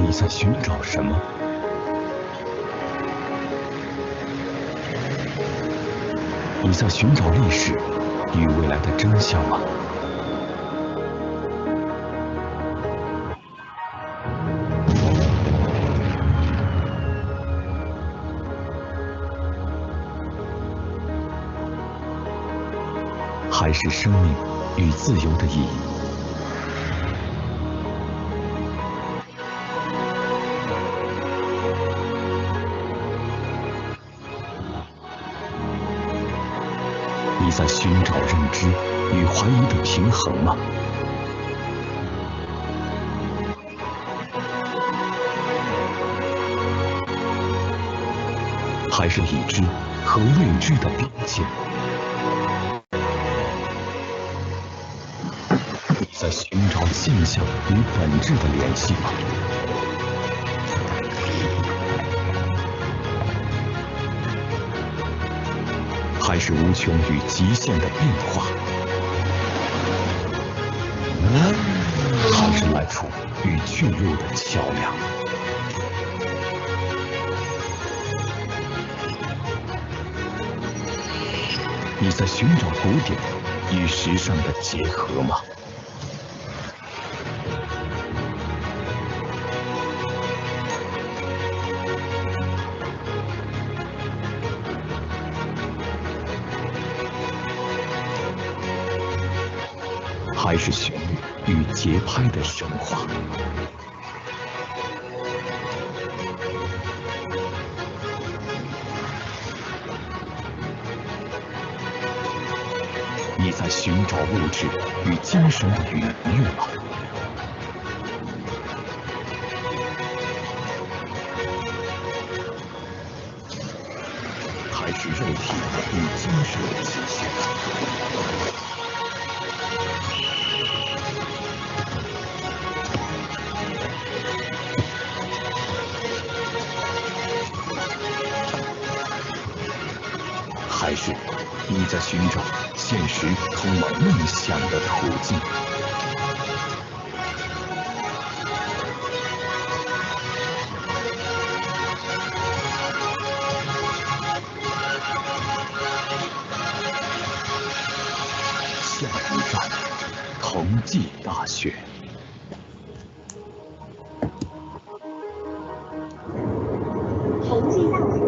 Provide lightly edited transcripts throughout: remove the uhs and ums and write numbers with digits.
你在寻找什么？你在寻找历史与未来的真相吗？还是生命与自由的意义？你在寻找认知与怀疑的平衡吗？还是已知和未知的边界？你在寻找现象与本质的联系吗？还是无穷与极限的变化？还是来处与去路的桥梁？你在寻找古典与时尚的结合吗？还是旋律与节拍的神话？你在寻找物质与精神的愉悦吗？还是肉体与精神的极限？还是你在寻找现实通往梦想的途径？下一站，同济大学。同济大学。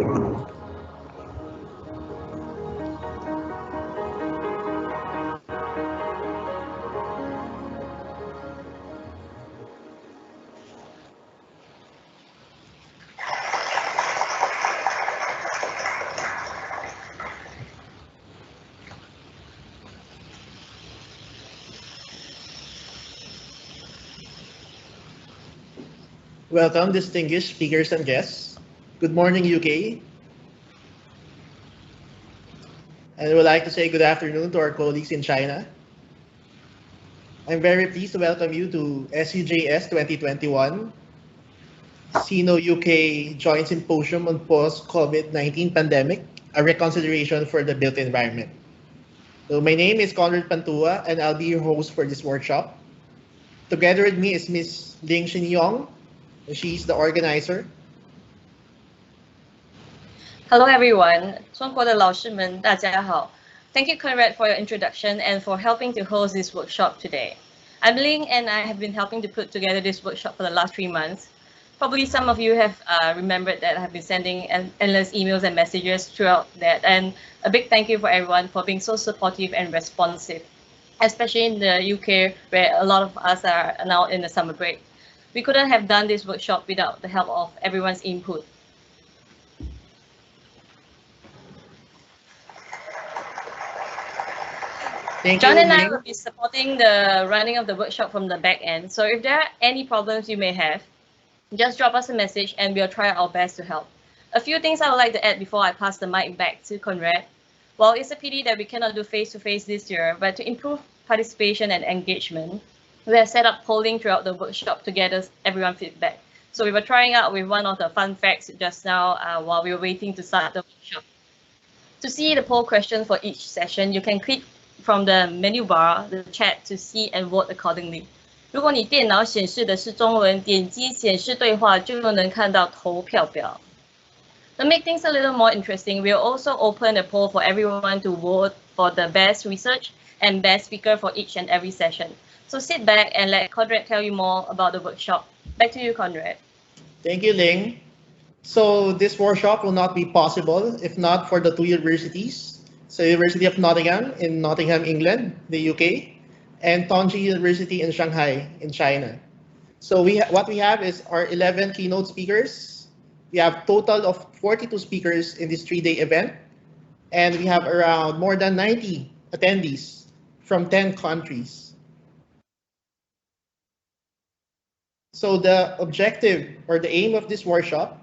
Welcome, distinguished speakers and guests. Good morning, UK. And I would like to say good afternoon to our colleagues in China. I'm very pleased to welcome you to SUJS 2021, Sino-UK Joint Symposium on Post-COVID-19 Pandemic, a Reconsideration for the Built Environment. So my name is Conrad Pantua, and I'll be your host for this workshop. Together with me is Ms. Ling Xinyong. She's the organizer. Hello everyone, 中国的老师们大家好. Thank you Conrad for your introduction and for helping to host this workshop today. I'm Ling and I have been helping to put together this workshop for the last 3 months. Probably some of you have remembered that I have been sending endless emails and messages throughout that, and a big thank you for everyone for being so supportive and responsive, especially in the UK where a lot of us are now in the summer break. We couldn't have done this workshop without the help of everyone's input. John and I will be supporting the running of the workshop from the back end. So if there are any problems you may have, just drop us a message and we'll try our best to help. A few things I would like to add before I pass the mic back to Conrad. Well, it's a pity that we cannot do face-to-face this year, but to improve participation and engagement, we have set up polling throughout the workshop to gather everyone's feedback. So we were trying out with one of the fun facts just now while we were waiting to start the workshop. To see the poll question for each session, you can click from the menu bar, the chat, to see and vote accordingly. 如果你电脑显示的是中文，点击显示对话就能看到投票表。To make things a little more interesting, we'll also open a poll for everyone to vote for the best research and best speaker for each and every session. So sit back and let Conrad tell you more about the workshop. Back to you, Conrad. Thank you, Ling. So this workshop will not be possible if not for the two universities. So University of Nottingham in Nottingham, England, the UK, and Tongji University in Shanghai, in China. So what we have is our 11 keynote speakers. We have total of 42 speakers in this 3-day event, and we have around more than 90 attendees from 10 countries. So the objective or the aim of this workshop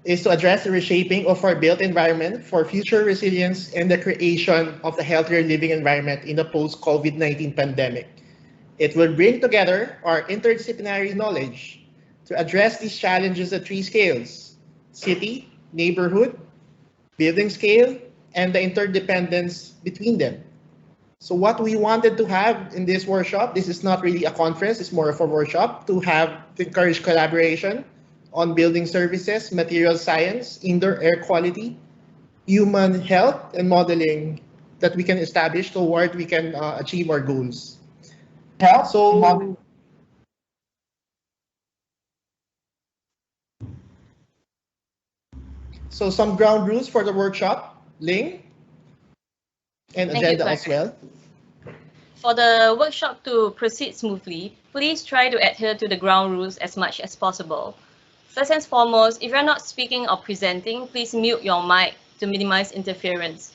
is to address the reshaping of our built environment for future resilience and the creation of a healthier living environment in the post-COVID-19 pandemic. It will bring together our interdisciplinary knowledge to address these challenges at 3 scales: city, neighborhood, building scale, and the interdependence between them. So what we wanted to have in this workshop, this is not really a conference, it's more of a workshop to encourage collaboration on building services, material science, indoor air quality, human health, and modeling that we can establish toward we can achieve our goals. So some ground rules for the workshop, Ling, and agenda as well. For the workshop to proceed smoothly, please try to adhere to the ground rules as much as possible. First and foremost, if you're not speaking or presenting, please mute your mic to minimize interference.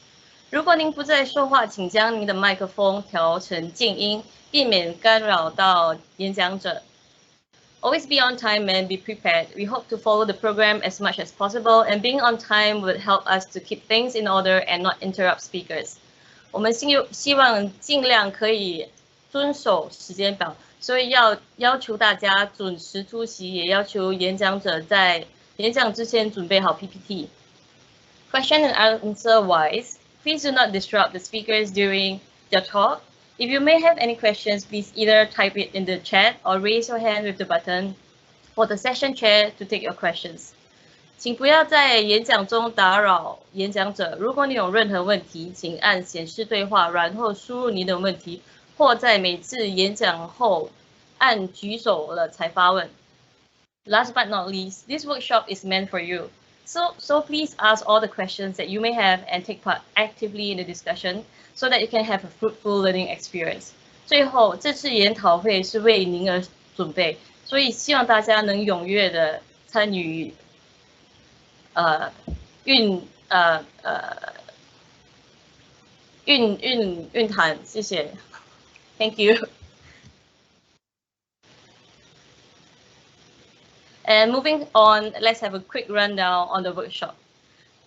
如果您不在说话，请将您的麦克风调成静音，避免干扰到演讲者。Always be on time and be prepared. We hope to follow the program as much as possible, and being on time would help us to keep things in order and not interrupt speakers. 我们希望尽量可以遵守时间表，所以要求大家准时出席，也要求演讲者在演讲之前准备好 PPT. Question and answer wise, please do not disrupt the speakers during their talk. If you may have any questions, please either type it in the chat or raise your hand with the button for the session chair to take your questions. 请不要在演讲中打扰演讲者。如果你有任何问题，请按显示对话，然后输入你的问题，或在每次演讲后按举手了才发问。Last but not least, this workshop is meant for you. So please ask all the questions that you may have and take part actively in the discussion so that you can have a fruitful learning experience. 最后，这次研讨会是为您而准备，所以希望大家能踊跃的参与运谈，谢谢。Thank you. And moving on, let's have a quick rundown on the workshop.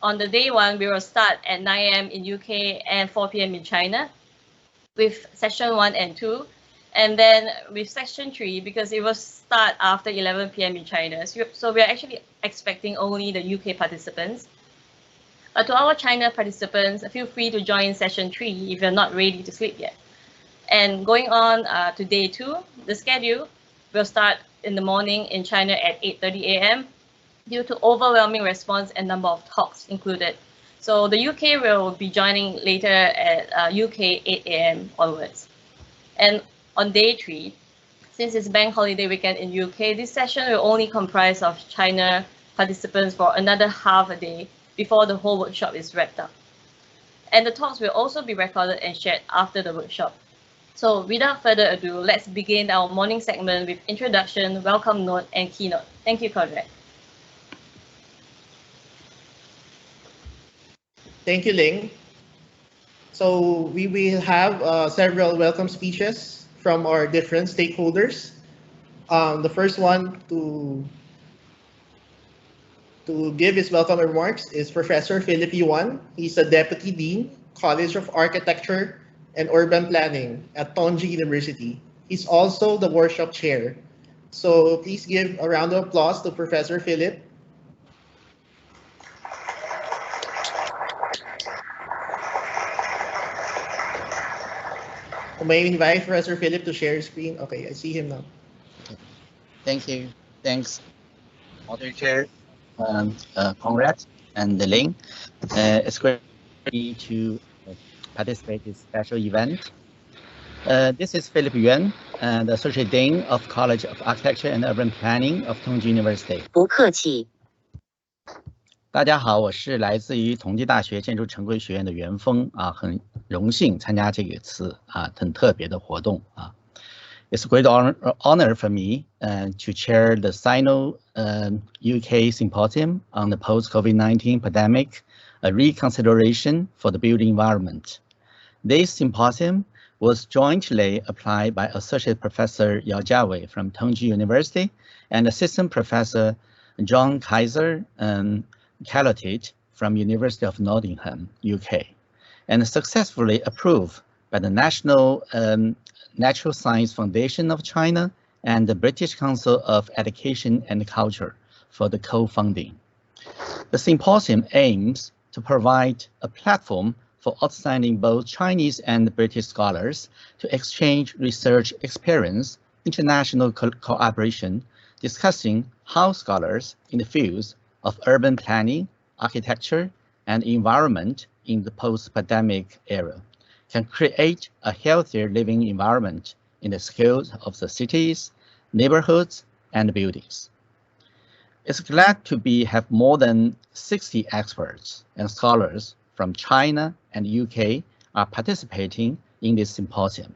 On the day 1, we will start at 9 AM in UK and 4 PM in China with session 1 and 2. And then with session 3, because it will start after 11 PM in China. So we are actually expecting only the UK participants. To our China participants, feel free to join session 3 if you're not ready to sleep yet. And going on to day 2, the schedule will start in the morning in China at 8:30 AM due to overwhelming response and number of talks included. So the UK will be joining later at UK 8 AM onwards. And on day 3, since it's bank holiday weekend in UK, this session will only comprise of China participants for another half a day before the whole workshop is wrapped up. And the talks will also be recorded and shared after the workshop. So without further ado, let's begin our morning segment with introduction, welcome note, and keynote. Thank you, Conrad. Thank you, Ling. So we will have several welcome speeches from our different stakeholders. The first one to give his welcome remarks is Professor Philip Yuan. He's a Deputy Dean, College of Architecture and Urban Planning at Tongji University. He's also the workshop chair. So please give a round of applause to Professor Philip. May I invite Professor Philip to share screen? Okay, I see him now. Thank you. Thanks, moderator, Conrad and Ling. It's great to participate in this special event. This is Philip Yuan, the Associate Dean of College of Architecture and Urban Planning of Tongji University. 不客气。大家好，我是来自于同济大学建筑城规学院的袁峰啊，很荣幸参加这个次很特别的活动啊。It's a great honor for me to chair the Sino-UK Symposium on the post-COVID-19 pandemic, a reconsideration for the built environment. This symposium was jointly applied by Associate Professor Yao Jiawei from Tongji University and Assistant Professor John Kaiser Calotit from University of Nottingham, UK, and successfully approved by the National Natural Science Foundation of China and the British Council of Education and Culture for the co-funding. The symposium aims to provide a platform for outstanding both Chinese and British scholars to exchange research experience, international cooperation, discussing how scholars in the fields of urban planning, architecture, and environment in the post-pandemic era can create a healthier living environment in the scales of the cities, neighborhoods, and buildings. It's glad to have more than 60 experts and scholars from China and UK are participating in this symposium.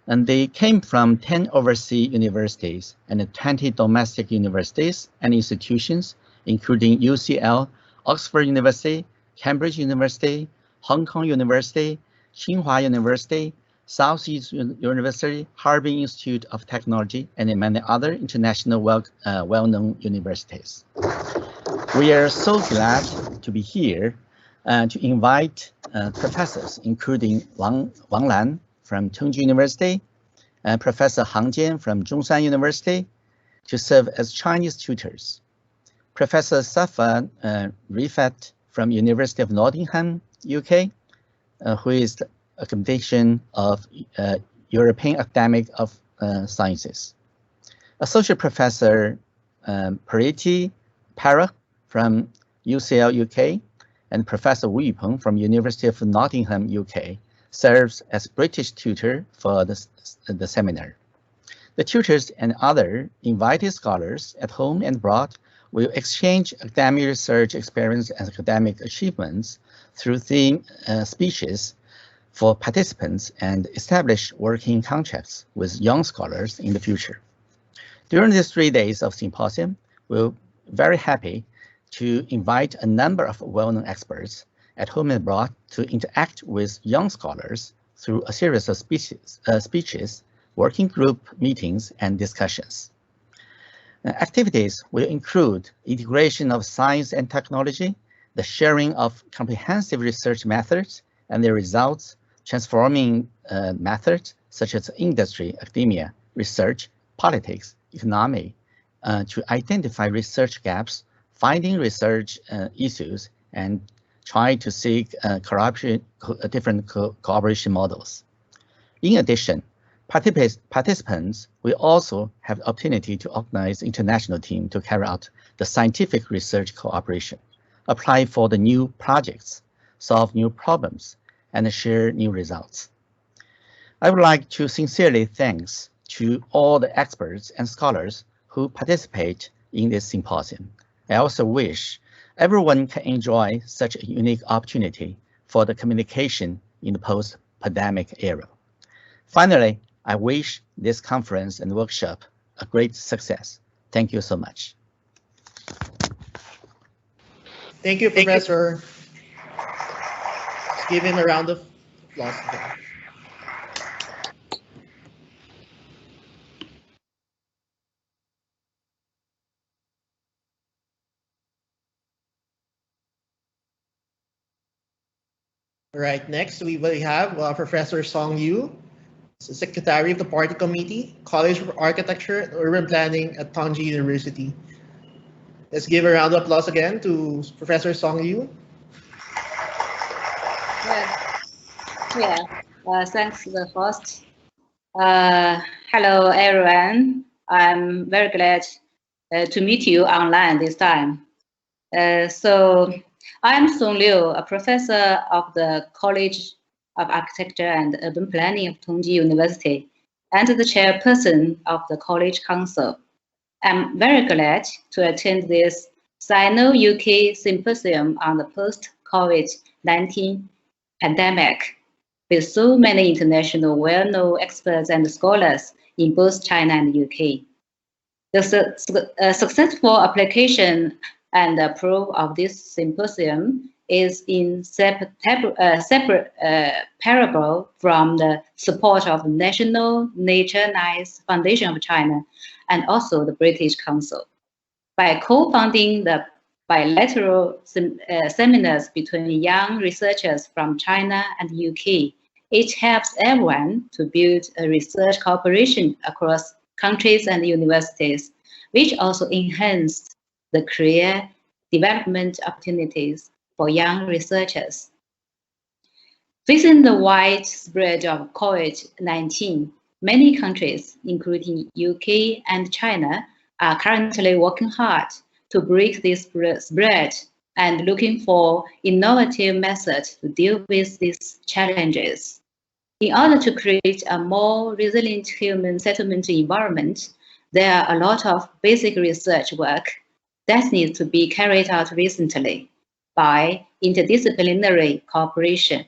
And they came from 10 overseas universities and 20 domestic universities and institutions, including UCL, Oxford University, Cambridge University, Hong Kong University, Tsinghua University, Southeast University, Harbin Institute of Technology, and many other international well-known universities. We are so glad to be here to invite professors, including Wang Lan from Tongji University, Professor Han Jian from Zhongshan University, to serve as Chinese tutors. Professor Safa Rifat from University of Nottingham, UK, who is a combination of European Academic of Sciences. Associate Professor Pariti Parak from UCL UK, and Professor Wu Yupeng from University of Nottingham, UK, serves as British tutor for the seminar. The tutors and other invited scholars at home and abroad will exchange academic research experience and academic achievements through theme speeches for participants and establish working contracts with young scholars in the future. During these 3 days of symposium, we're very happy to invite a number of well-known experts at home and abroad to interact with young scholars through a series of speeches, working group meetings, and discussions. Activities will include integration of science and technology, the sharing of comprehensive research methods and their results, transforming methods such as industry, academia, research, politics, economy, to identify research gaps, finding research issues, and try to seek different cooperation models. In addition, participants will also have the opportunity to organize international team to carry out the scientific research cooperation, apply for the new projects, solve new problems, and share new results. I would like to sincerely thanks to all the experts and scholars who participate in this symposium. I also wish everyone can enjoy such a unique opportunity for the communication in the post-pandemic era. Finally, I wish this conference and workshop a great success. Thank you so much. Thank you, Professor. Let's give him a round of applause. All right, next we will have Professor Song Yu, Secretary of the Party Committee, College of Architecture and Urban Planning at Tongji University. Let's give a round of applause again to Professor Song Yu. Yeah. Thanks to the host. Hello, everyone. I'm very glad to meet you online this time. So I'm Song Liu, a professor of the College of Architecture and Urban Planning of Tongji University and the chairperson of the College Council. I'm very glad to attend this Sino-UK Symposium on the post-Covid-19 pandemic with so many international well-known experts and scholars in both China and UK. The successful application and approval of this symposium is inseparable from the support of National Nature Nice Foundation of China and also the British Council. By co-founding the bilateral seminars between young researchers from China and UK, it helps everyone to build a research cooperation across countries and universities, which also enhanced the career development opportunities for young researchers. Facing the widespread of COVID-19, many countries, including UK and China, are currently working hard to break this spread and looking for innovative methods to deal with these challenges. In order to create a more resilient human settlement environment, there are a lot of basic research work that needs to be carried out recently by interdisciplinary cooperation.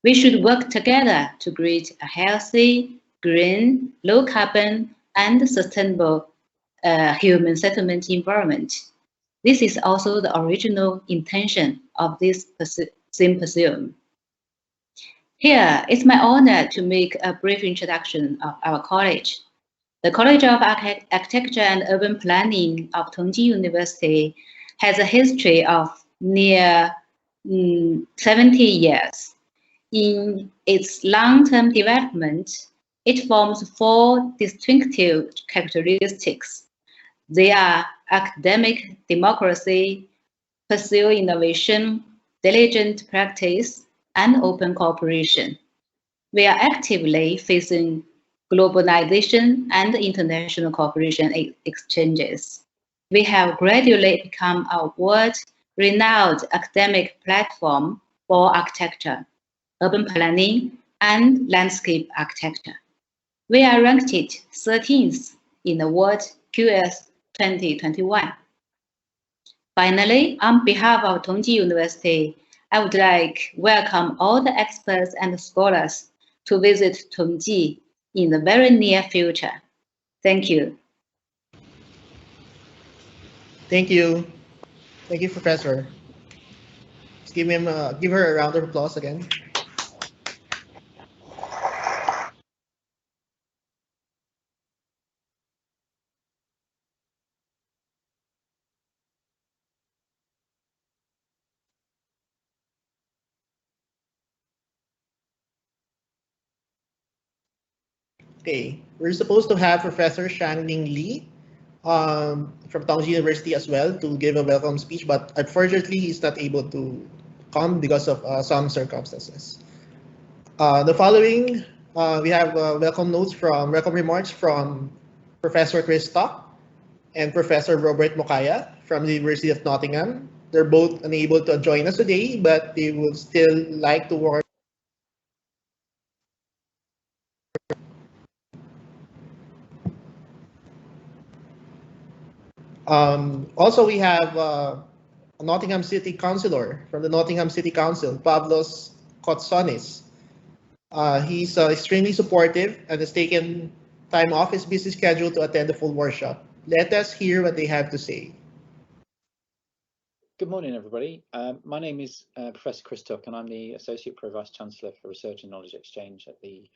We should work together to create a healthy, green, low carbon, and sustainable human settlement environment. This is also the original intention of this symposium. Here, it's my honor to make a brief introduction of our college. The College of Architecture and Urban Planning of Tongji University has a history of near 70 years. In its long-term development, it forms 4 distinctive characteristics. They are academic democracy, pursue innovation, diligent practice, and open cooperation. We are actively facing globalization and international cooperation exchanges. We have gradually become a world-renowned academic platform for architecture, urban planning, and landscape architecture. We are ranked 13th in the World QS 2021. Finally, on behalf of Tongji University, I would like to welcome all the experts and scholars to visit Tongji in the very near future. Thank you. Thank you. Thank you, Professor. Let's give her a round of applause again. Okay, we're supposed to have Professor Shanling Li from Tongji University as well to give a welcome speech, but unfortunately he's not able to come because of some circumstances. The following, we have welcome remarks from Professor Chris Stock and Professor Robert Mokaya from the University of Nottingham. They're both unable to join us today, but they would still like to work. Also, we have a Nottingham City Councillor from the Nottingham City Council, Pavlos Kotsonis. He's extremely supportive and has taken time off his busy schedule to attend the full workshop. Let us hear what they have to say. Good morning, everybody. My name is Professor Chris Tuck, and I'm the Associate Pro-Vice Chancellor for Research and Knowledge Exchange at the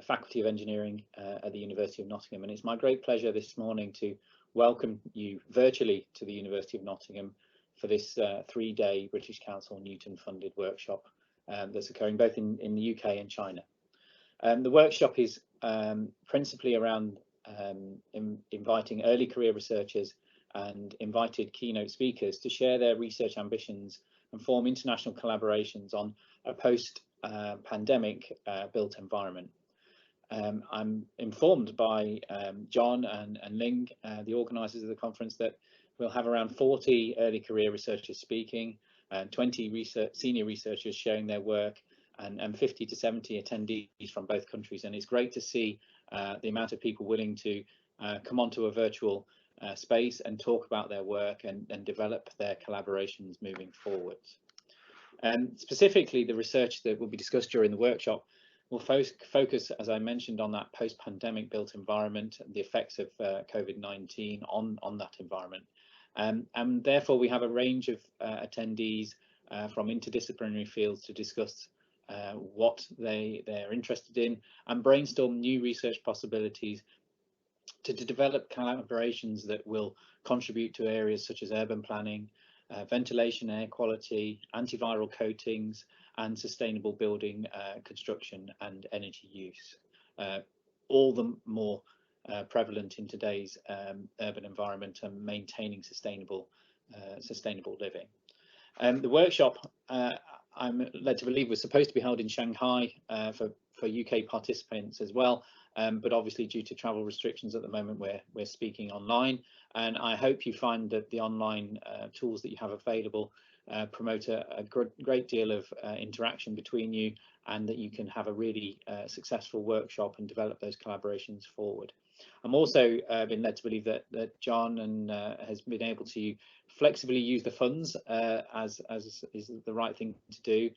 Faculty of Engineering at the University of Nottingham. And it's my great pleasure this morning to welcome you virtually to the University of Nottingham for this 3-day British Council Newton-funded workshop that's occurring both in the UK and China. The workshop is principally around inviting early career researchers and invited keynote speakers to share their research ambitions and form international collaborations on a post pandemic built environment. I'm informed by John and Ling, the organisers of the conference, that we'll have around 40 early career researchers speaking, and 20 senior researchers sharing their work, and 50 to 70 attendees from both countries. And it's great to see the amount of people willing to come onto a virtual space and talk about their work and develop their collaborations moving forwards. Specifically, the research that will be discussed during the workshop will focus, as I mentioned, on that post-pandemic built environment and the effects of COVID-19 on that environment. And therefore, we have a range of attendees from interdisciplinary fields to discuss what they're interested in and brainstorm new research possibilities to develop collaborations that will contribute to areas such as urban planning, ventilation, air quality, antiviral coatings, and sustainable building construction and energy use. All the more prevalent in today's urban environment and maintaining sustainable living. The workshop, I'm led to believe, was supposed to be held in Shanghai for UK participants as well, but obviously due to travel restrictions at the moment we're speaking online, and I hope you find that the online tools that you have available promote a great deal of interaction between you, and that you can have a really successful workshop and develop those collaborations forward. I'm also been led to believe that John has been able to flexibly use the funds as is the right thing to do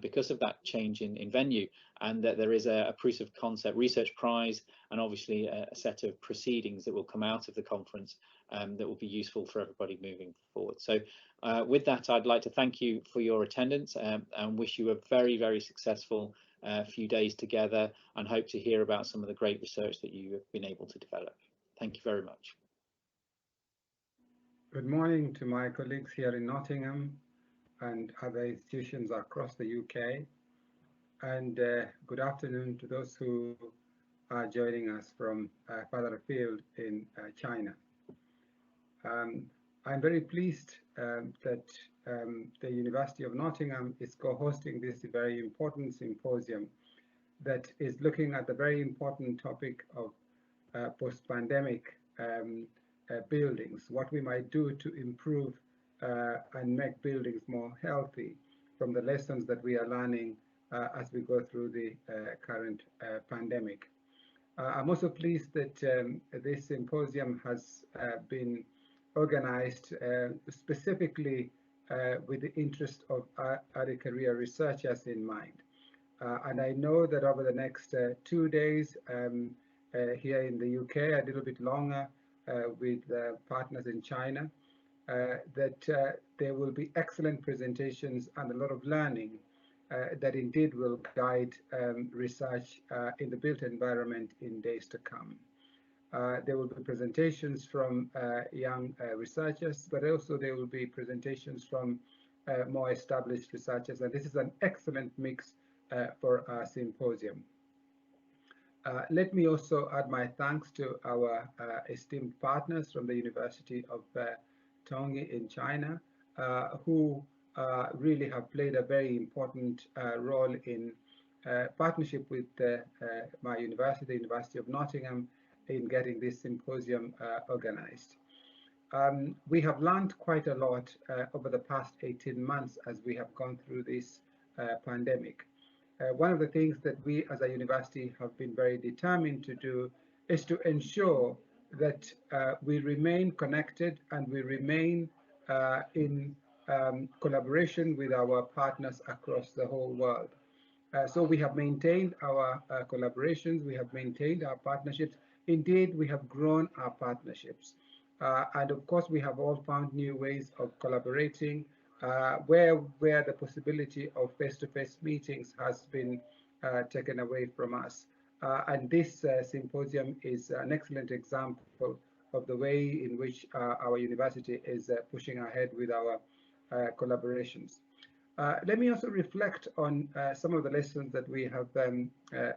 because of that change in venue, and that there is a proof of concept research prize and obviously a set of proceedings that will come out of the conference that will be useful for everybody moving forward. So with that, I'd like to thank you for your attendance and wish you a very successful few days together, and hope to hear about some of the great research that you have been able to develop. Thank you very much. Good morning to my colleagues here in Nottingham and other institutions across the UK, and good afternoon to those who are joining us from further afield in China. I'm very pleased that the University of Nottingham is co-hosting this very important symposium that is looking at the very important topic of post-pandemic buildings, what we might do to improve and make buildings more healthy from the lessons that we are learning as we go through the current pandemic. I'm also pleased that this symposium has been organized specifically with the interest of early career researchers in mind. And I know that over the next 2 days here in the UK, a little bit longer with partners in China, that there will be excellent presentations and a lot of learning that indeed will guide research in the built environment in days to come. There will be presentations from young researchers, but also there will be presentations from more established researchers, and this is an excellent mix for our symposium. Let me also add my thanks to our esteemed partners from the University of Tongji in China, who really have played a very important role in partnership with my university, the University of Nottingham, in getting this symposium organized. We have learned quite a lot over the past 18 months as we have gone through this pandemic. One of the things that we as a university have been very determined to do is to ensure that we remain connected and we remain in collaboration with our partners across the whole world. So we have maintained our collaborations, we have maintained our partnerships. Indeed, we have grown our partnerships. And of course, we have all found new ways of collaborating where the possibility of face-to-face meetings has been taken away from us. And this symposium is an excellent example of the way in which our university is pushing ahead with our collaborations. Let me also reflect on some of the lessons that we have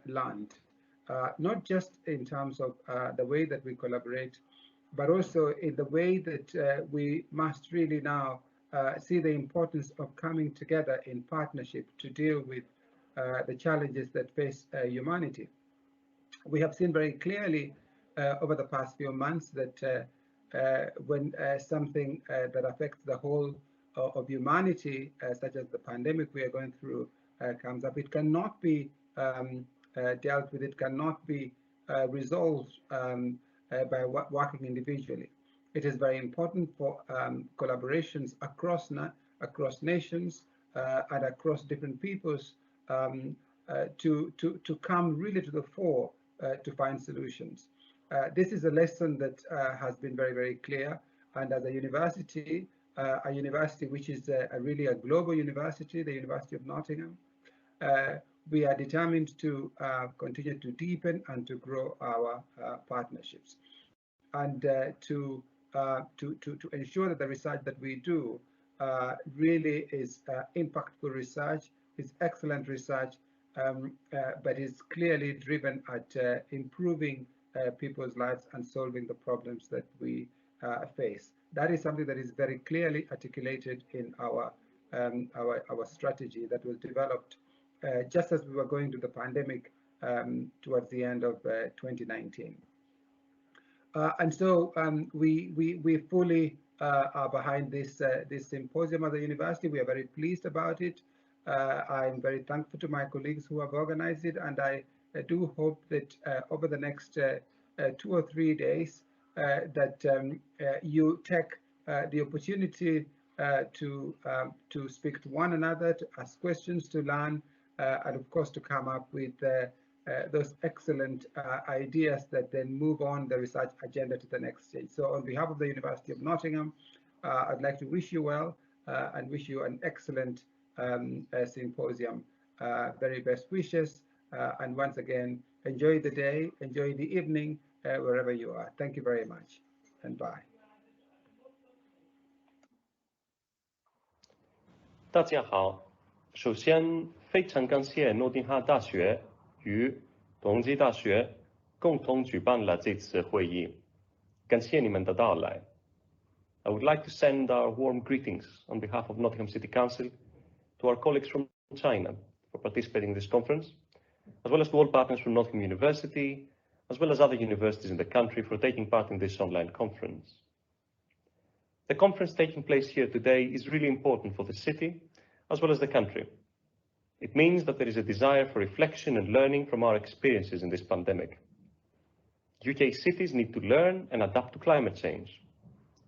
learned, not just in terms of the way that we collaborate, but also in the way that we must really now see the importance of coming together in partnership to deal with the challenges that face humanity. We have seen very clearly over the past few months that when something that affects the whole of humanity, such as the pandemic we are going through, comes up, it cannot be dealt with, it cannot be resolved by working individually. It is very important for collaborations across nations and across different peoples to come really to the fore to find solutions. This is a lesson that has been very, very clear. And as a university which is really a global university, the University of Nottingham, we are determined to continue to deepen and to grow our partnerships, and to ensure that the research that we do really is impactful research, is excellent research, but is clearly driven at improving people's lives and solving the problems that we face. That is something that is very clearly articulated in our strategy that was developed just as we were going to the pandemic towards the end of 2019. And so we fully are behind this symposium at the university. We are very pleased about it. I'm very thankful to my colleagues who have organized it, and I do hope that over the next 2 or 3 days that you take the opportunity to speak to one another, to ask questions, to learn, and of course to come up with those excellent ideas that then move on the research agenda to the next stage. So on behalf of the University of Nottingham, I'd like to wish you well and wish you an excellent symposium. Very best wishes, and once again, enjoy the day, enjoy the evening, wherever you are. Thank you very much, and bye. 大家好，首先非常感谢诺丁汉大学与同济大学共同举办了这次会议，感谢你们的到来。I would like to send our warm greetings on behalf of Nottingham City Council to our colleagues from China for participating in this conference, as well as to all partners from Nottingham University, as well as other universities in the country for taking part in this online conference. The conference taking place here today is really important for the city, as well as the country. It means that there is a desire for reflection and learning from our experiences in this pandemic. UK cities need to learn and adapt to climate change.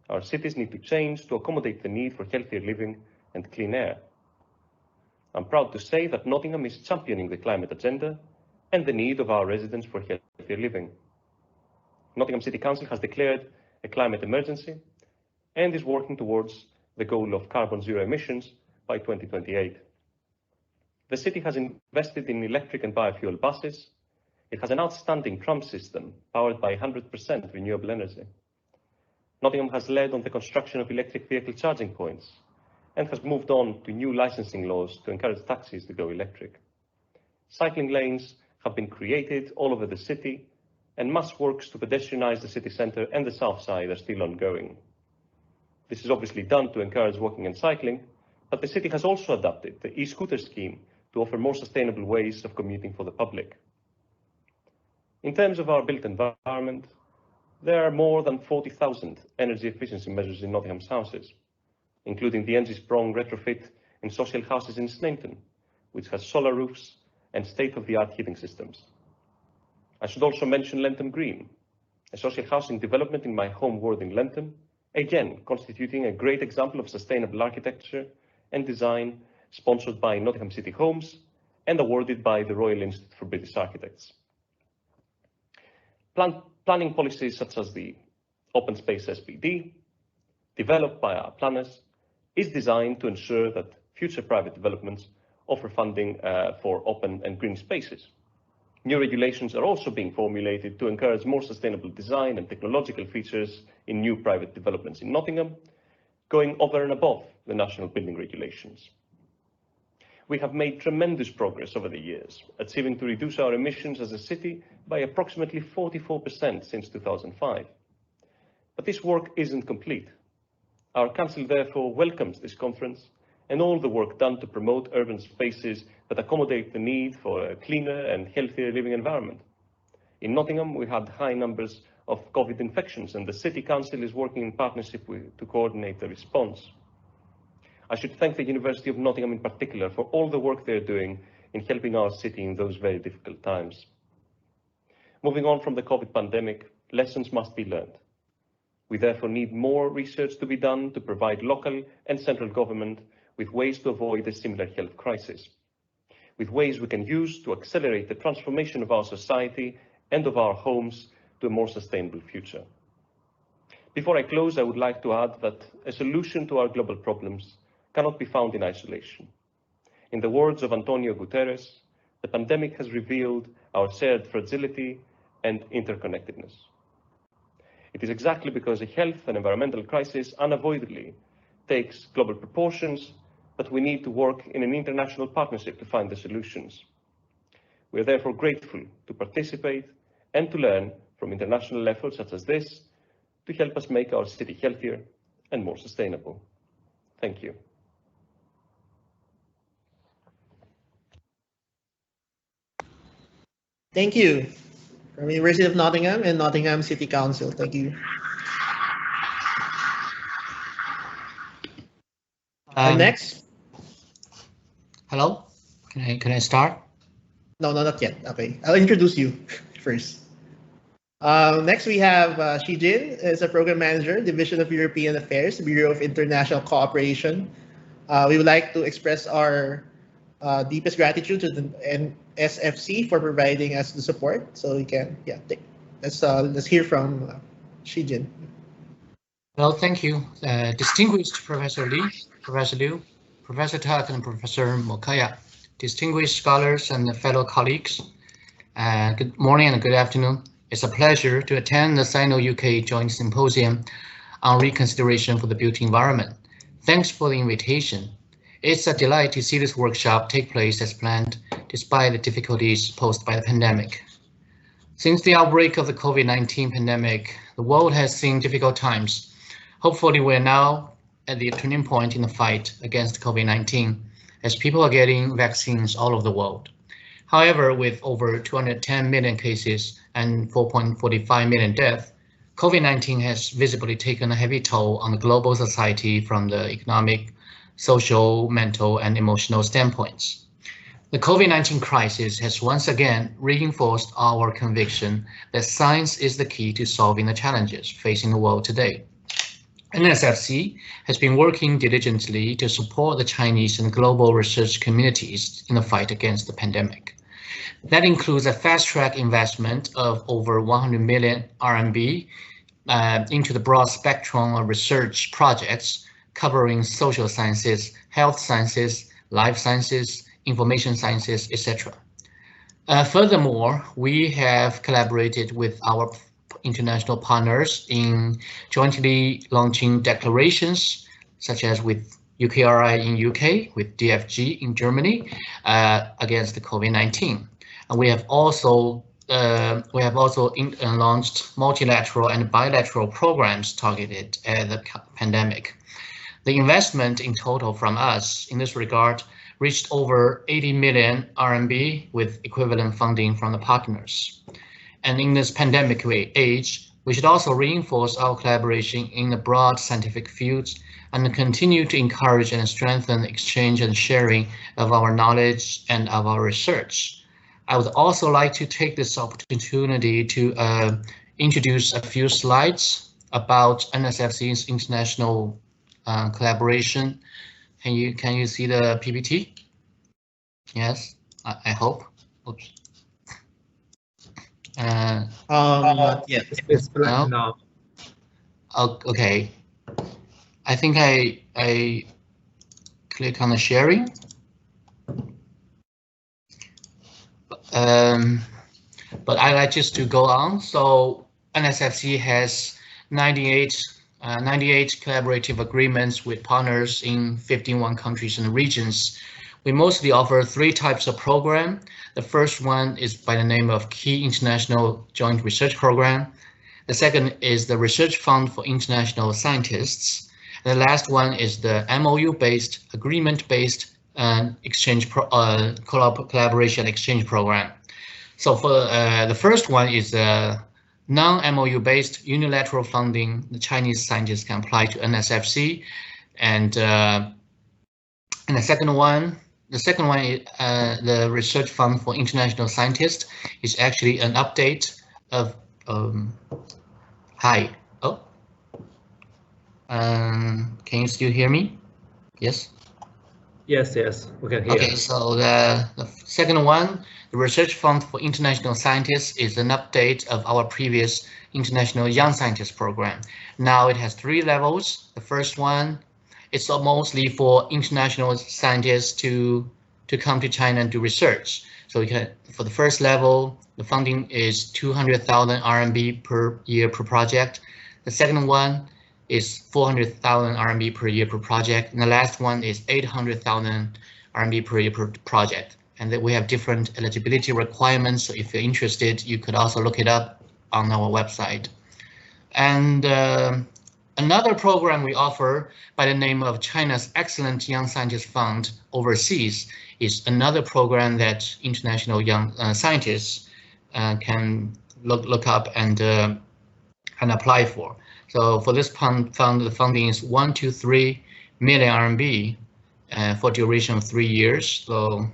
Our cities need to change to accommodate the need for healthier living and clean air. I'm proud to say that Nottingham is championing the climate agenda and the need of our residents for healthier living. Nottingham City Council has declared a climate emergency and is working towards the goal of carbon zero emissions by 2028. The city has invested in electric and biofuel buses. It has an outstanding tram system powered by 100% renewable energy. Nottingham has led on the construction of electric vehicle charging points and has moved on to new licensing laws to encourage taxis to go electric. Cycling lanes have been created all over the city, and mass works to pedestrianise the city centre and the south side are still ongoing. This is obviously done to encourage walking and cycling, but the city has also adopted the e-scooter scheme to offer more sustainable ways of commuting for the public. In terms of our built environment, there are more than 40,000 energy efficiency measures in Nottingham's houses, including the Energy Sprong retrofit in social houses in Snainton, which has solar roofs and state-of-the-art heating systems. I should also mention Lentham Green, a social housing development in my home ward in Lentham, again constituting a great example of sustainable architecture and design sponsored by Nottingham City Homes and awarded by the Royal Institute for British Architects. Planning policies such as the Open Space SPD, developed by our planners, is designed to ensure that future private developments offer funding for open and green spaces. New regulations are also being formulated to encourage more sustainable design and technological features in new private developments in Nottingham, going over and above the national building regulations. We have made tremendous progress over the years, achieving to reduce our emissions as a city by approximately 44% since 2005. But this work isn't complete. Our Council therefore welcomes this conference and all the work done to promote urban spaces that accommodate the need for a cleaner and healthier living environment. In Nottingham, we had high numbers of COVID infections, and the City Council is working in partnership to coordinate the response. I should thank the University of Nottingham in particular for all the work they're doing in helping our city in those very difficult times. Moving on from the COVID pandemic, lessons must be learned. We therefore need more research to be done to provide local and central government with ways to avoid a similar health crisis, with ways we can use to accelerate the transformation of our society and of our homes to a more sustainable future. Before I close, I would like to add that a solution to our global problems cannot be found in isolation. In the words of Antonio Guterres, the pandemic has revealed our shared fragility and interconnectedness. It is exactly because a health and environmental crisis unavoidably takes global proportions that we need to work in an international partnership to find the solutions. We are therefore grateful to participate and to learn from international efforts such as this to help us make our city healthier and more sustainable. Thank you. Thank you. From the University of Nottingham and Nottingham City Council. Thank you. Next. Hello, can I start? No, not yet. Okay, I'll introduce you first. Next, we have Shijin, is a program manager, Division of European Affairs, Bureau of International Cooperation. We would like to express our deepest gratitude to the NSFC for providing us the support. So we can, let's hear from Shijin. Well, thank you, distinguished Professor Lee, Professor Liu, Professor Tuck, and Professor Mokaya, distinguished scholars and fellow colleagues. Good morning and good afternoon. It's a pleasure to attend the Sino-UK Joint Symposium on Reconsideration for the Built Environment. Thanks for the invitation. It's a delight to see this workshop take place as planned, despite the difficulties posed by the pandemic. Since the outbreak of the COVID-19 pandemic, the world has seen difficult times. Hopefully, we're now at the turning point in the fight against COVID-19, as people are getting vaccines all over the world. However, with over 210 million cases and 4.45 million deaths, COVID-19 has visibly taken a heavy toll on the global society from the economic, social, mental, and emotional standpoints. The COVID-19 crisis has once again reinforced our conviction that science is the key to solving the challenges facing the world today. NSFC has been working diligently to support the Chinese and global research communities in the fight against the pandemic. That includes a fast-track investment of over 100 million RMB into the broad spectrum of research projects covering social sciences, health sciences, life sciences, information sciences, etc. Furthermore, we have collaborated with our international partners in jointly launching declarations, such as with UKRI in UK, with DFG in Germany, against the COVID-19. And we have also launched multilateral and bilateral programs targeted at the pandemic. The investment in total from us in this regard reached over 80 million RMB with equivalent funding from the partners. And in this pandemic age, we should also reinforce our collaboration in the broad scientific fields and continue to encourage and strengthen the exchange and sharing of our knowledge and of our research. I would also like to take this opportunity to introduce a few slides about NSFC's international collaboration. Can you see the PPT? Yes, I hope. Oops. Not yet. It's black No? now. Oh, okay. I think I click on the sharing. But I like just to go on. So NSFC has 98 collaborative agreements with partners in 51 countries and regions. We mostly offer 3 types of program. The first one is by the name of Key International Joint Research Program. The second is the Research Fund for International Scientists. And the last one is the MOU-based, agreement-based collaboration exchange program. So for the first one is non-MOU based unilateral funding. The Chinese scientists can apply to NSFC, and the second one is the research fund for international scientists is actually an update of hi. Oh, can you still hear me? Yes. Yes, we can hear. Okay, so the second one, the Research Fund for International Scientists, is an update of our previous International Young Scientist Program. Now it has 3 levels. The first one, it's mostly for international scientists to come to China and do research. So we can, for the first level, the funding is 200,000 RMB per year per project. The second one is 400,000 RMB per year per project, and the last one is 800,000 RMB per year per project. And then we have different eligibility requirements, so if you're interested, you could also look it up on our website. And another program we offer by the name of China's Excellent Young Scientist Fund overseas is another program that international young scientists can look up and apply for. So for this fund, the funding is 123 million RMB for duration of 3 years. So,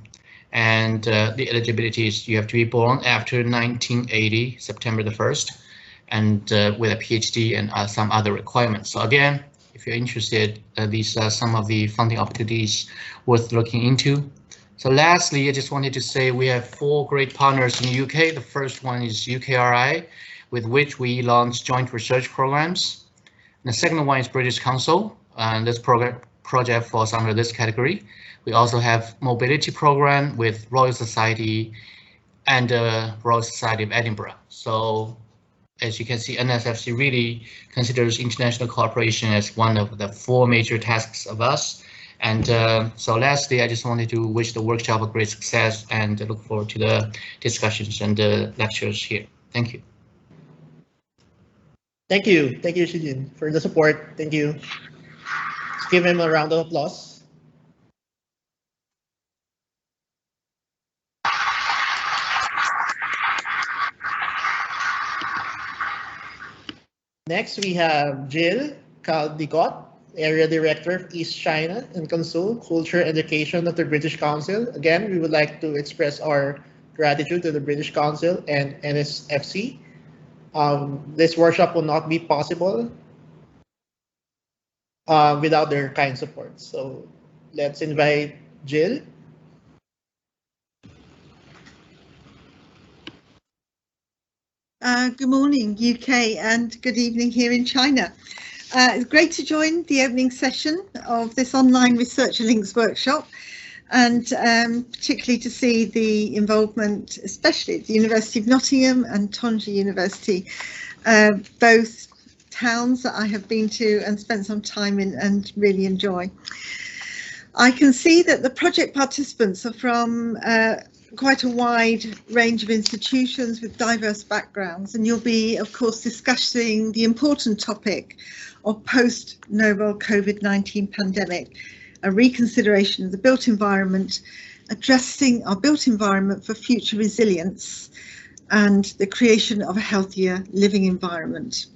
and the eligibility is you have to be born after 1980, September the 1st, and with a PhD and some other requirements. So again, if you're interested, these are some of the funding opportunities worth looking into. So lastly, I just wanted to say we have 4 great partners in the UK. The first one is UKRI, with which we launch joint research programs. And the second one is British Council, and this project falls under this category. We also have mobility program with Royal Society and Royal Society of Edinburgh. So as you can see, NSFC really considers international cooperation as one of the 4 major tasks of us. And so lastly, I just wanted to wish the workshop a great success and look forward to the discussions and the lectures here. Thank you. Thank you, Shijin, for the support. Thank you. Let's give him a round of applause. Next, we have Jill Caldicott, Area Director of East China and Consul, Culture Education of the British Council. Again, we would like to express our gratitude to the British Council and NSFC. This workshop will not be possible without their kind support. So let's invite Jill. Good morning, UK, and good evening here in China. It's great to join the opening session of this online Researcher Links workshop, and particularly to see the involvement, especially at the University of Nottingham and Tongji University, both towns that I have been to and spent some time in and really enjoy. I can see that the project participants are from quite a wide range of institutions with diverse backgrounds, and you'll be, of course, discussing the important topic of post-novel COVID-19 pandemic, a reconsideration of the built environment, addressing our built environment for future resilience, and the creation of a healthier living environment.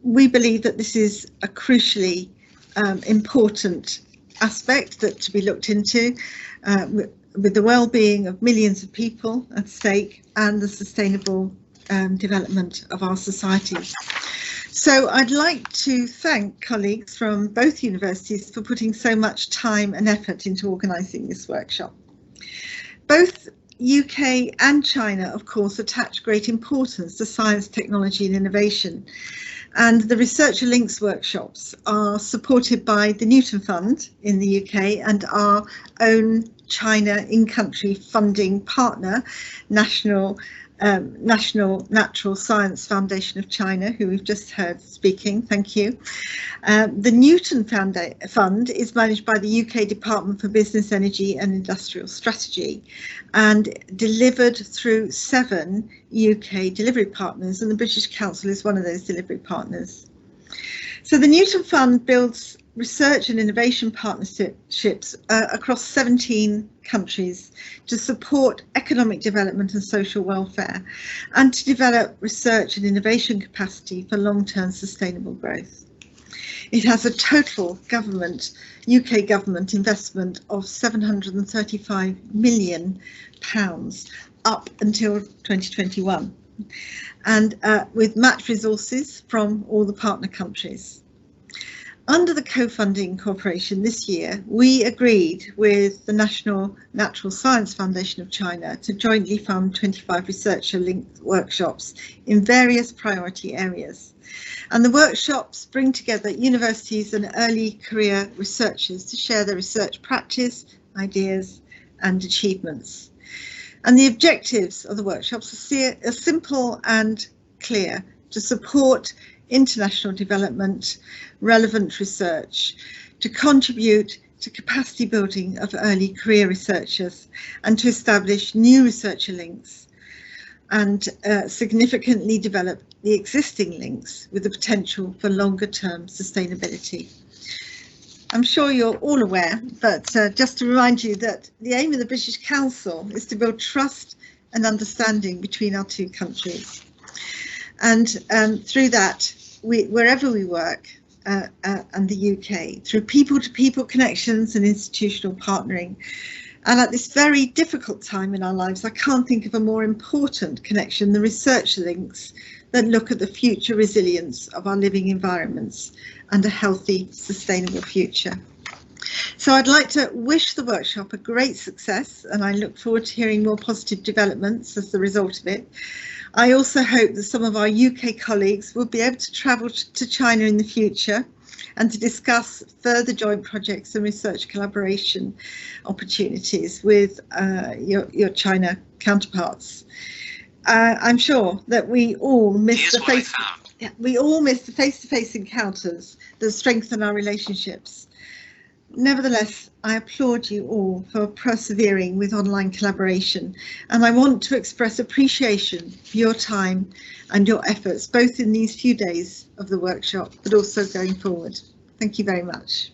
We believe that this is a crucially important aspect that to be looked into, with the well-being of millions of people at stake and the sustainable development of our societies. So I'd like to thank colleagues from both universities for putting so much time and effort into organising this workshop. Both UK and China, of course, attach great importance to science, technology and innovation. And the Researcher Links workshops are supported by the Newton Fund in the UK and our own China in-country funding partner, National Natural Science Foundation of China, who we've just heard speaking. Thank you. The Newton Fund is managed by the UK Department for Business, Energy and Industrial Strategy and delivered through 7 UK delivery partners, and the British Council is one of those delivery partners. So the Newton Fund builds research and innovation partnerships across 17 countries to support economic development and social welfare, and to develop research and innovation capacity for long-term sustainable growth. It has a total UK government investment of £735 million up until 2021, and with matched resources from all the partner countries. Under the co-funding cooperation this year, we agreed with the National Natural Science Foundation of China to jointly fund 25 researcher-linked workshops in various priority areas. And the workshops bring together universities and early career researchers to share their research practice, ideas and achievements. And the objectives of the workshops are simple and clear: to support international development, relevant research, to contribute to capacity building of early career researchers, and to establish new researcher links, and significantly develop the existing links with the potential for longer term sustainability. I'm sure you're all aware, but just to remind you that the aim of the British Council is to build trust and understanding between our two countries. And through that, wherever we work, and the UK, through people-to-people connections and institutional partnering. And at this very difficult time in our lives, I can't think of a more important connection, the research links that look at the future resilience of our living environments and a healthy, sustainable future. So I'd like to wish the workshop a great success, and I look forward to hearing more positive developments as the result of it. I also hope that some of our UK colleagues will be able to travel to China in the future and to discuss further joint projects and research collaboration opportunities with your China counterparts. I'm sure that we all miss the face-to-face encounters that strengthen our relationships. Nevertheless, I applaud you all for persevering with online collaboration, and I want to express appreciation for your time and your efforts, both in these few days of the workshop, but also going forward. Thank you very much.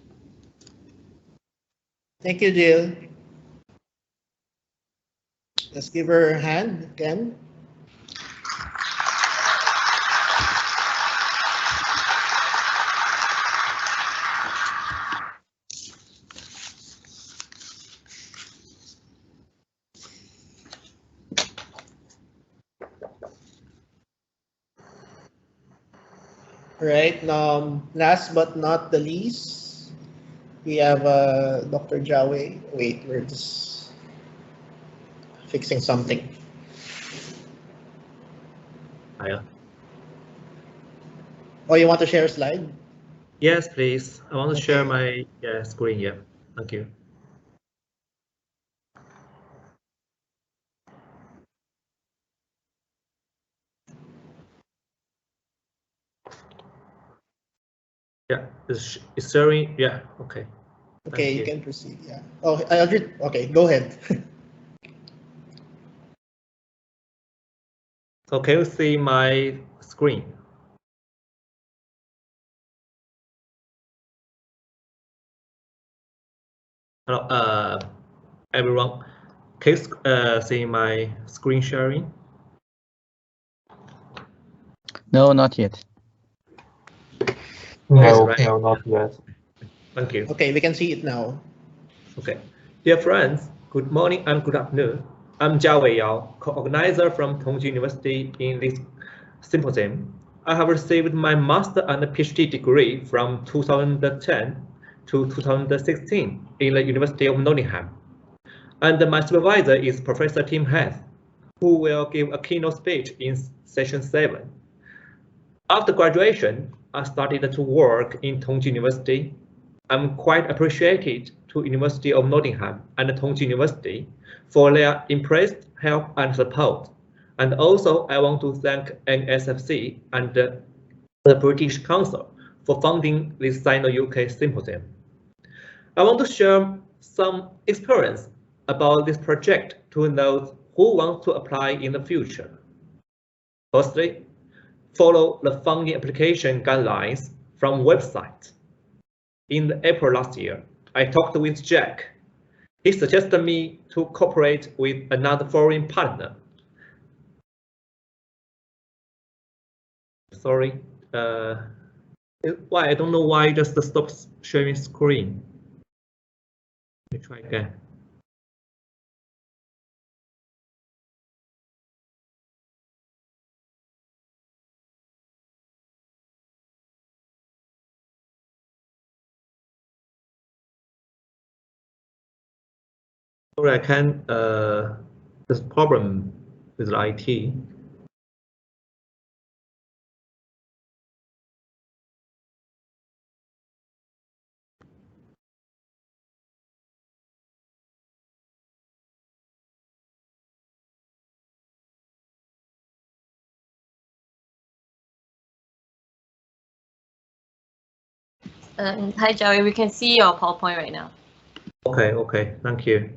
Thank you, Jill. Let's give her a hand again. Right, last but not the least, we have Dr. Jawe. Wait, we're just fixing something. Hiya. Oh, you want to share a slide? Yes, please. I want to share my screen. Yeah, thank you. Yeah, it's sharing. Yeah, okay. Okay, you can proceed. Yeah. Oh, okay, go ahead. So can you see my screen? Hello, everyone. Can you see my screen sharing? No, not yet. No, No, not yet. Thank you. Okay, we can see it now. Okay. Dear friends, good morning and good afternoon. I'm Jiawei Yao, co-organizer from Tongji University in this symposium. I have received my master and PhD degree from 2010 to 2016 in the University of Nottingham. And my supervisor is Professor Tim Heth, who will give a keynote speech in session 7. After graduation, I started to work in Tongji University. I'm quite appreciated to University of Nottingham and Tongji University for their impressed help and support. And also I want to thank NSFC and the British Council for funding this Sino-UK Symposium. I want to share some experience about this project to those who want to apply in the future. Firstly, follow the funding application guidelines from website. In April last year, I talked with Jack. He suggested me to cooperate with another foreign partner. Sorry, why I don't know why it just stops sharing screen. Let me try again. Sorry, I can't. There's a problem with the IT. Hi, Joey. We can see your PowerPoint right now. Okay, thank you.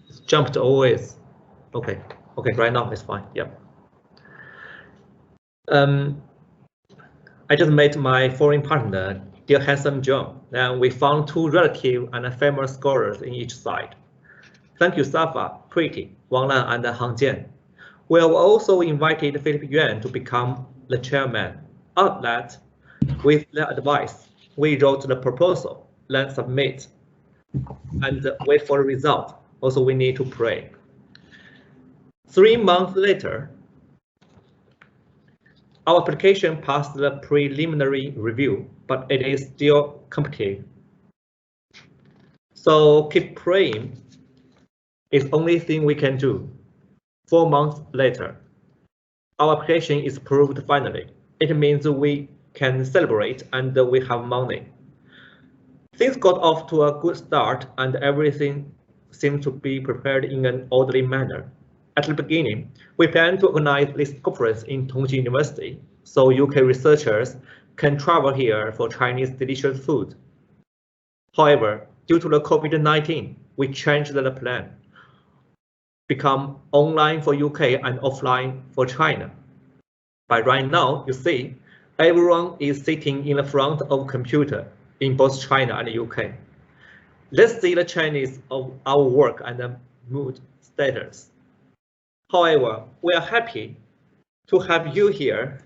It's jumped always. Okay, right now it's fine. Yep. I just met my foreign partner, dear handsome John, and we found two relative and famous scholars in each side. Thank you, Safa, Pretty, Wang Lan, and Han Jian. We have also invited Philip Yuan to become the chairman. After that, with their advice, we wrote the proposal, then submit, and wait for the result. Also, we need to pray. 3 months later, our application passed the preliminary review, but it is still competitive. So keep praying. It's the only thing we can do. 4 months later, our application is approved finally. It means we can celebrate and we have money. Things got off to a good start and everything seemed to be prepared in an orderly manner. At the beginning, we plan to organize this conference in Tongji University so UK researchers can travel here for Chinese delicious food. However, due to the COVID-19, we changed the plan, become online for UK and offline for China. But right now, you see, everyone is sitting in the front of a computer in both China and the UK. Let's see the Chinese of our work and the mood status. However, we are happy to have you here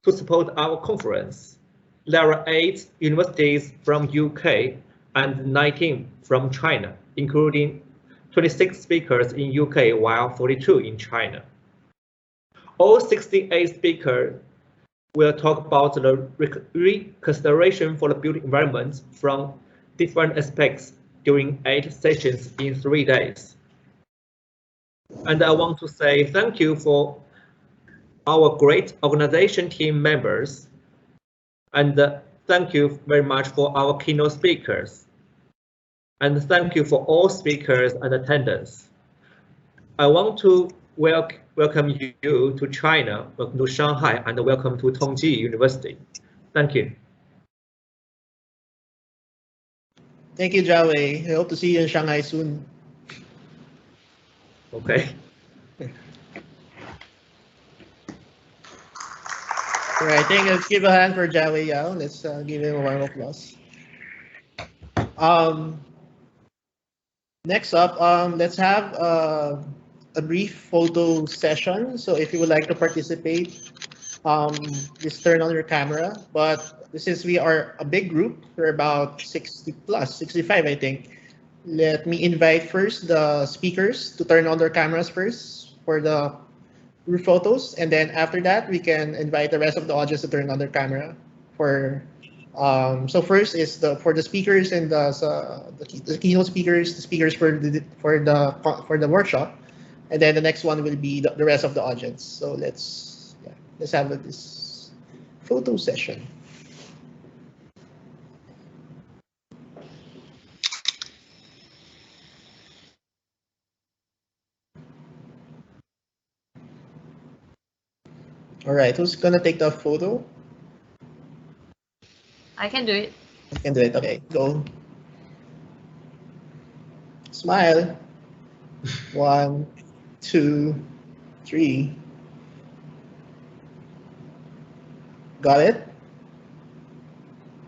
to support our conference. There are 8 universities from UK and 19 from China, including 26 speakers in UK while 42 in China. All 68 speakers will talk about the reconsideration for the built environment from different aspects during 8 sessions in 3 days. And I want to say thank you for our great organization team members, and thank you very much for our keynote speakers, and thank you for all speakers and attendants. I want to welcome you to China, welcome to Shanghai, and welcome to Tongji University. Thank you. Thank you, Jiawei. I hope to see you in Shanghai soon. Okay. All right, let's give a hand for Jiawei Yao. Let's give him a round of applause. Next up, let's have a brief photo session. So if you would like to participate, just turn on your camera. But since we are a big group, we're about 60 plus, 65, I think. Let me invite first the speakers to turn on their cameras first for the group photos, and then after that we can invite the rest of the audience to turn on their camera for. So first is for the speakers and the keynote speakers, the speakers for the workshop, and then the next one will be the rest of the audience. So let's have this photo session. All right, who's gonna take the photo? I can do it. You can do it. Okay, go. Smile. 1, 2, 3. Got it?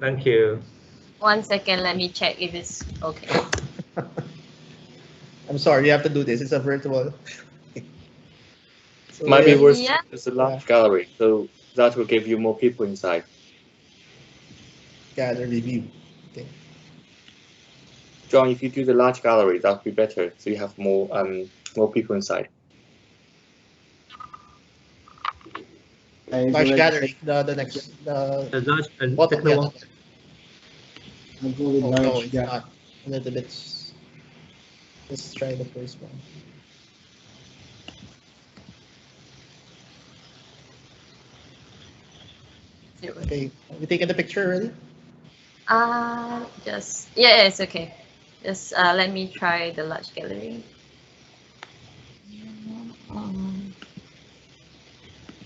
Thank you. 1 second, let me check if it's okay. I'm sorry, you have to do this. It's a virtual. So Might be yeah. worse. Yeah. It's a large gallery, so that will give you more people inside. Gallery view. Okay. John, if you do the large gallery, that would be better. So you have more people inside. Large gallery. The next. The large and Bottom, second yeah, one. I'll go with Oh, large. no, it's Yeah. not. A little bit. Let's try the first one. Okay, have you taken the picture already? Just yeah, it's okay. Just let me try the large gallery.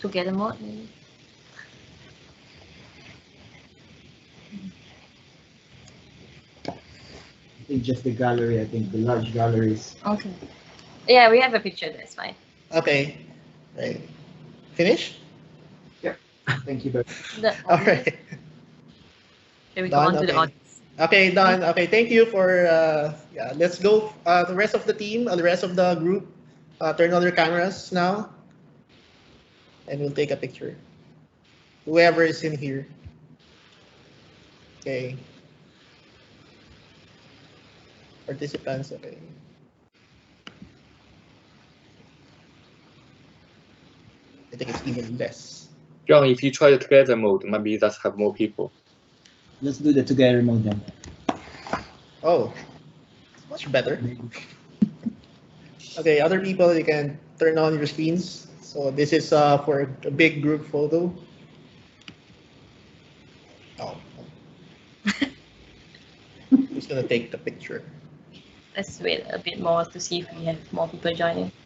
Together mode. Maybe. I think just the gallery. I think the large galleries. Okay. Yeah, we have a picture. That's fine. Okay. Right. Finish? Thank you very much. All right. Shall we go on to the audience? Okay, done. Okay, thank you for yeah. Let's go. The rest of the team, the rest of the group, turn on their cameras now, and we'll take a picture. Whoever is in here. Okay. Participants. Okay. I think it's even less. John, if you try the together mode, maybe that's have more people. Let's do the together mode then. Oh, much better. Okay, other people, you can turn on your screens. So this is for a big group photo. Oh. Who's gonna take the picture? Let's wait a bit more to see if we have more people joining.